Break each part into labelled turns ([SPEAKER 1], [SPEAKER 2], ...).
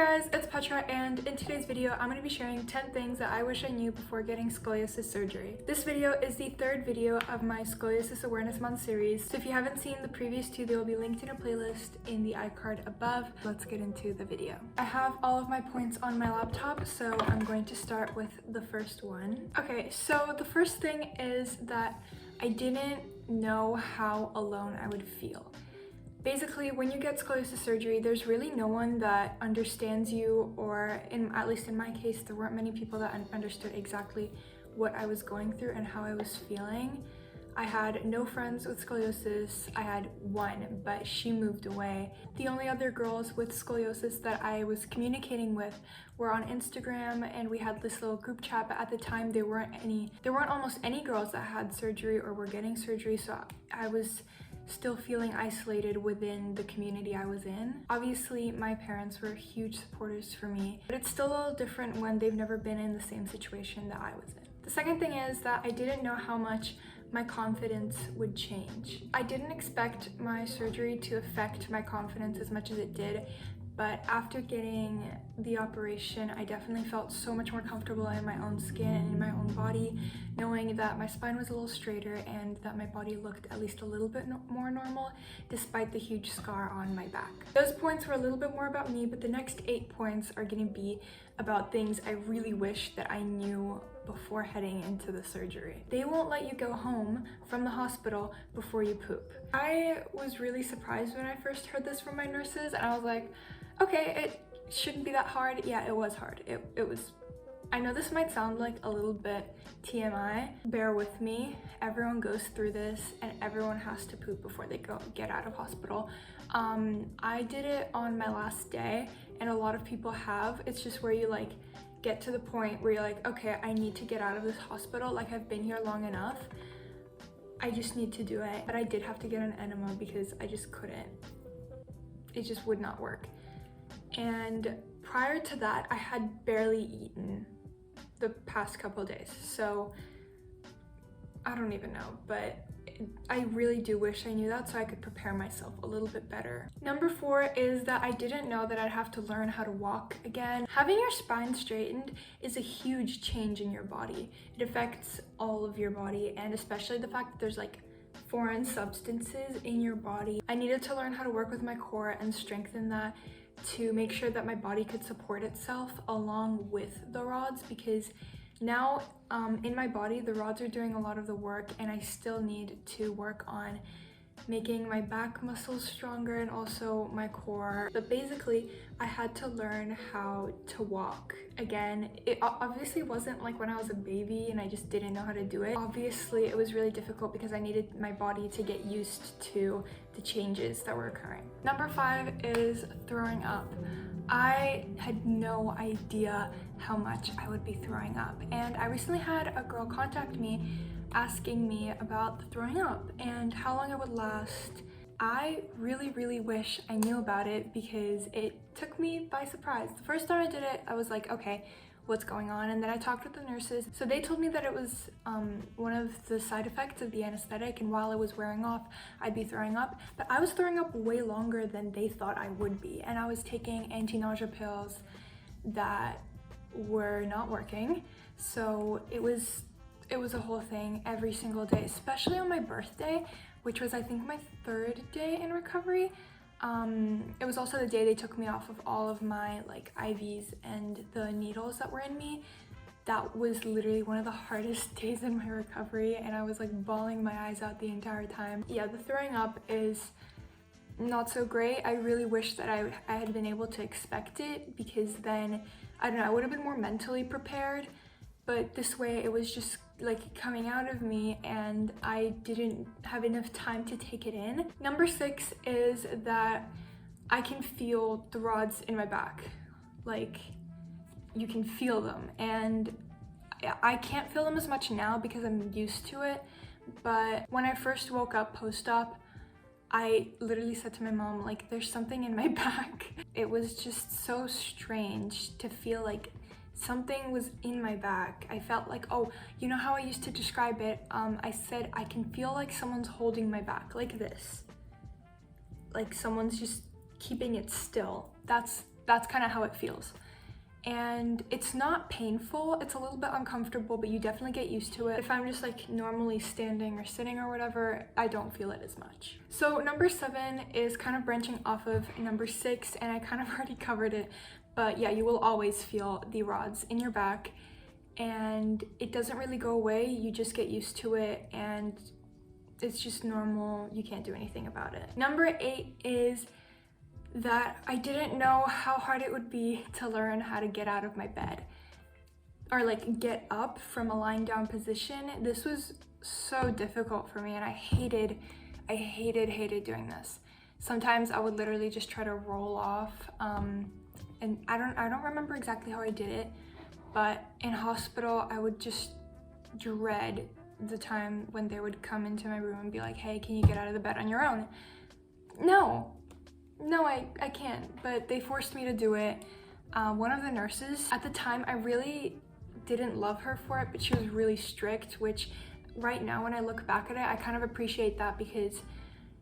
[SPEAKER 1] guys, it's Petra, and in today's video I'm going to be sharing 10 things that I wish I knew before getting scoliosis surgery. This video is the third video of my Scoliosis Awareness Month series, so if you haven't seen the previous two, they will be linked in a playlist in the iCard above. Let's get into the video. I have all of my points on my laptop, so I'm going to start with the first one. Okay, so the first thing is that I didn't know how alone I would feel. Basically, when you get scoliosis surgery, there's really no one that understands you, or at least in my case, there weren't many people that understood exactly what I was going through and how I was feeling. I had no friends with scoliosis. I had one, but she moved away. The only other girls with scoliosis that I was communicating with were on Instagram, and we had this little group chat, but at the time there weren't almost any girls that had surgery or were getting surgery, so I was still feeling isolated within the community I was in. Obviously, my parents were huge supporters for me, but it's still a little different when they've never been in the same situation that I was in. The second thing is that I didn't know how much my confidence would change. I didn't expect my surgery to affect my confidence as much as it did, but after getting the operation, I definitely felt so much more comfortable in my own skin and in my own body, knowing that my spine was a little straighter and that my body looked at least a little bit more normal despite the huge scar on my back. Those points were a little bit more about me, but the next 8 points are going to be about things I really wish that I knew before heading into the surgery. They won't let you go home from the hospital before you poop. I was really surprised when I first heard this from my nurses, and I was like, okay, it shouldn't be that hard. Yeah, it was hard. It was. I know this might sound like a little bit TMI. Bear with me. Everyone goes through this, and everyone has to poop before they get out of hospital. I did it on my last day, and a lot of people have. It's just where you get to the point where you're like, okay, I need to get out of this hospital. Like, I've been here long enough. I just need to do it. But I did have to get an enema because I just couldn't. It just would not work. And prior to that, I had barely eaten the past couple days. So I don't even know, but I really do wish I knew that so I could prepare myself a little bit better. Number 4 is that I didn't know that I'd have to learn how to walk again. Having your spine straightened is a huge change in your body. It affects all of your body, and especially the fact that there's foreign substances in your body. I needed to learn how to work with my core and strengthen that to make sure that my body could support itself along with the rods, because now in my body the rods are doing a lot of the work, and I still need to work on making my back muscles stronger and also my core. But basically, I had to learn how to walk again. It obviously wasn't like when I was a baby and I just didn't know how to do it. Obviously, it was really difficult because I needed my body to get used to the changes that were occurring. Number 5 is throwing up. I had no idea how much I would be throwing up, and I recently had a girl contact me asking me about the throwing up and how long it would last. I really wish I knew about it because it took me by surprise. The first time I did it, I was like, okay, what's going on? And then I talked with the nurses. So they told me that it was one of the side effects of the anesthetic, and while it was wearing off, I'd be throwing up. But I was throwing up way longer than they thought I would be, and I was taking anti-nausea pills that were not working. So it was a whole thing every single day, especially on my birthday, which was I think my 3rd day in recovery. It was also the day they took me off of all of my IVs and the needles that were in me. That was literally one of the hardest days in my recovery, and I was bawling my eyes out the entire time. Yeah, the throwing up is not so great. I really wish that I had been able to expect it, because then, I don't know, I would have been more mentally prepared. But this way it was just coming out of me, and I didn't have enough time to take it in. Number 6 is that I can feel the rods in my back. You can feel them, and I can't feel them as much now because I'm used to it. But when I first woke up post-op, I literally said to my mom, there's something in my back. It was just so strange to feel something was in my back. I felt oh, you know how I used to describe it? I said I can feel someone's holding my back like this. Someone's just keeping it still. That's that's kind of how it feels. And it's not painful, it's a little bit uncomfortable, but you definitely get used to it. If I'm just like normally standing or sitting or whatever, I don't feel it as much. So number 7 is kind of branching off of number 6, and I kind of already covered it, but yeah, you will always feel the rods in your back, and it doesn't really go away. You just get used to it, and it's just normal. You can't do anything about it. Number 8 is that I didn't know how hard it would be to learn how to get out of my bed or like get up from a lying down position. This was so difficult for me, and I hated doing this. Sometimes I would literally just try to roll off, and I don't remember exactly how I did it, but in hospital I would just dread the time when they would come into my room and be like, hey, can you get out of the bed on your own? No, I can't, but they forced me to do it. One of the nurses, at the time, I really didn't love her for it, but she was really strict, which right now when I look back at it, I kind of appreciate that because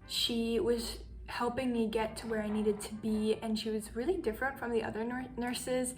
[SPEAKER 1] she was helping me get to where I needed to be, and she was really different from the other nurses.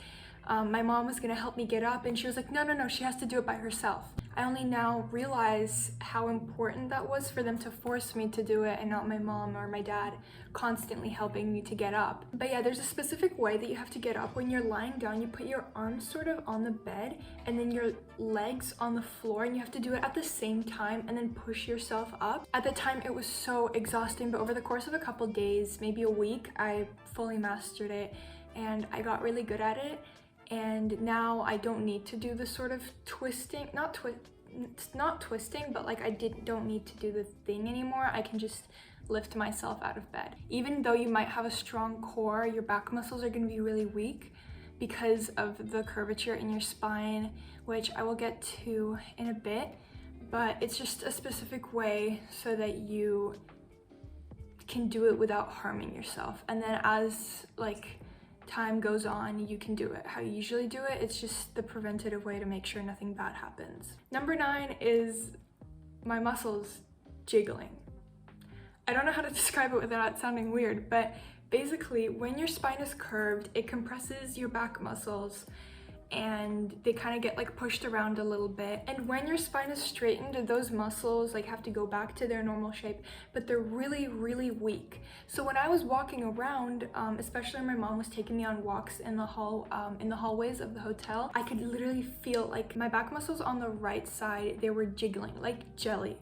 [SPEAKER 1] My mom was gonna help me get up, and she was like, no, she has to do it by herself. I only now realize how important that was for them to force me to do it and not my mom or my dad constantly helping me to get up. But yeah, there's a specific way that you have to get up. When you're lying down, you put your arms sort of on the bed and then your legs on the floor, and you have to do it at the same time and then push yourself up. At the time, it was so exhausting, but over the course of a couple days, maybe a week, I fully mastered it and I got really good at it. And now I don't need to do the sort of twisting, it's not twisting, but like don't need to do the thing anymore. I can just lift myself out of bed. Even though you might have a strong core, your back muscles are gonna be really weak because of the curvature in your spine, which I will get to in a bit, but it's just a specific way so that you can do it without harming yourself. And then as like time goes on, you can do it how you usually do it. It's just the preventative way to make sure nothing bad happens. Number 9 is my muscles jiggling. I don't know how to describe it without sounding weird, but basically when your spine is curved, it compresses your back muscles and they kind of get like pushed around a little bit. And when your spine is straightened, those muscles like have to go back to their normal shape, but they're really weak. So when I was walking around, especially when my mom was taking me on walks in the hallways of the hotel, I could literally feel like my back muscles on the right side, they were jiggling like jelly.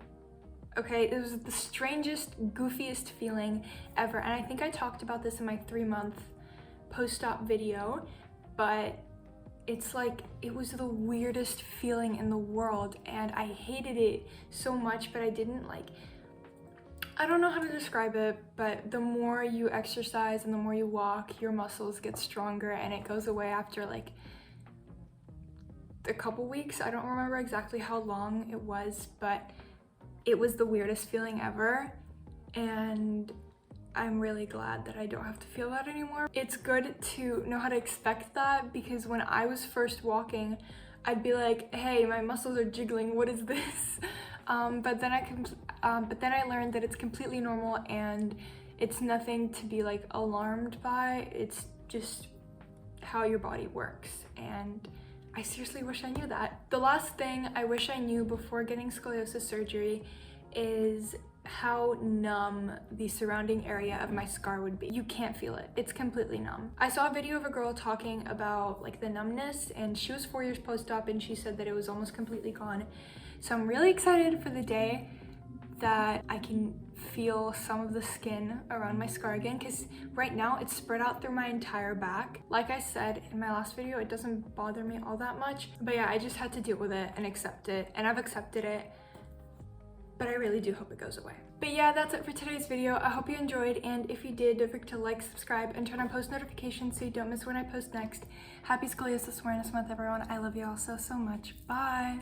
[SPEAKER 1] Okay, it was the strangest, goofiest feeling ever. And I think I talked about this in my 3-month post-op video, but it's like, it was the weirdest feeling in the world and I hated it so much, but I didn't I don't know how to describe it, but the more you exercise and the more you walk, your muscles get stronger and it goes away after like a couple weeks. I don't remember exactly how long it was, but it was the weirdest feeling ever, and I'm really glad that I don't have to feel that anymore. It's good to know how to expect that, because when I was first walking, I'd be like, hey, my muscles are jiggling, what is this? But then I learned that it's completely normal and it's nothing to be like alarmed by. It's just how your body works, and I seriously wish I knew that. The last thing I wish I knew before getting scoliosis surgery is how numb the surrounding area of my scar would be. You can't feel it. It's completely numb. I saw a video of a girl talking about like the numbness, and she was 4 years post-op and she said that it was almost completely gone. So I'm really excited for the day that I can feel some of the skin around my scar again, because right now it's spread out through my entire back. Like I said in my last video, it doesn't bother me all that much, but yeah, I just had to deal with it and accept it, and I've accepted it, but I really do hope it goes away. But yeah, that's it for today's video. I hope you enjoyed, and if you did, don't forget to like, subscribe, and turn on post notifications so you don't miss when I post next. Happy Scoliosis Awareness Month, everyone. I love you all so much. Bye!